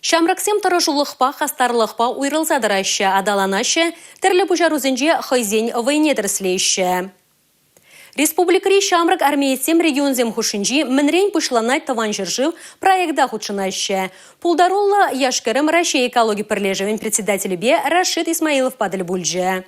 Шамраксем тарашулықпа, хастарлықпа уйрылзадыраща, адаланаще, тірлі бұжарузынже хайзен войне дірслейші. Республикари Шамрак армейсем регионзем хушинжи мінрен пышланать таван жыржив проекта худшынаще. Пулдарулла яшкерім Россия экологии пірлежевен председателі бе Рашид Исмаилов падыл бульже.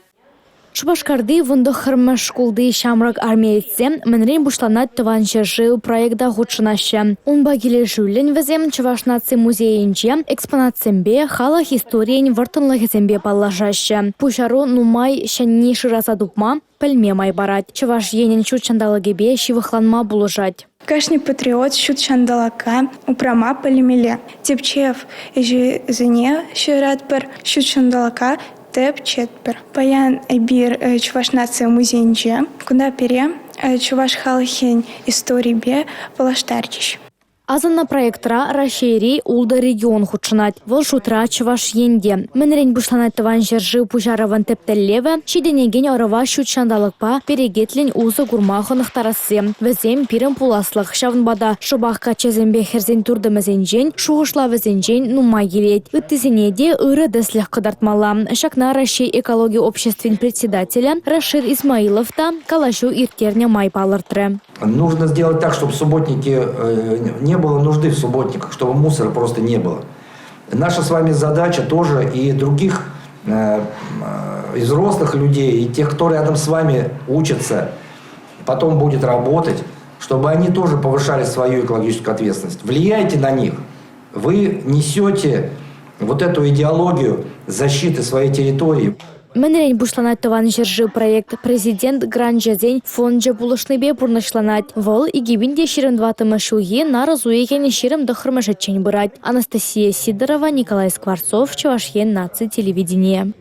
Шубашкарды вундық хырмы шкулды Шамрак армейсем мінрен пышланать таван жыржив проекта худшынаще. Унба келе жүлін візем Чувашнаци музейінже экспонатсембе халық историен вартынлығызембе паллашаще. Пушару нумай шанни шыраза дупма пельме май барать. Чуваш енен чут чандалыгебе шивыхланма булыжать. Кашни патриот щут чандалака упрама полимеле. Тепчев ежи зене щератпер щут чандалака теп четпер. Паян эбир Чувашнаци музейнже, куда пере Чуваш халахень истории бе палаштарчищ. Азанна проектра Рашери улда регион худшынать. Вол шутра Чуваш енде. Мінрен бұшланать таван жержи пужараван тептеллеве, шиденеген орава щут шандалықпа перегетлен узы гурмахынық тарасы. Візем пирім пуласлық шавынбада шобаққа чезембе херзен турдымызенжен, шуғышла візенжен нумай келет. Үттізенеде ұры дәслік қыдартмала. Шакна Раши экология обществен председателя Рашид Исмаилов та калашу иртерне май палыртыры. Нужно сделать так, чтобы субботники не было нужды в субботниках, чтобы мусора просто не было. Наша с вами задача тоже и других и взрослых людей, и тех, кто рядом с вами учится, потом будет работать, чтобы они тоже повышали свою экологическую ответственность. Влияйте на них. Вы несете вот эту идеологию защиты своей территории. Мінрен бұшланать таван жержи проект президент Гранжазен фонджа булышныбе бұрнышланать. Вол игибинде ширым дватымы шуге наразуеген ширым дохырмашетчен бырать. Анастасия Сидорова, Николай Скворцов, Чувашьен наци телевидение.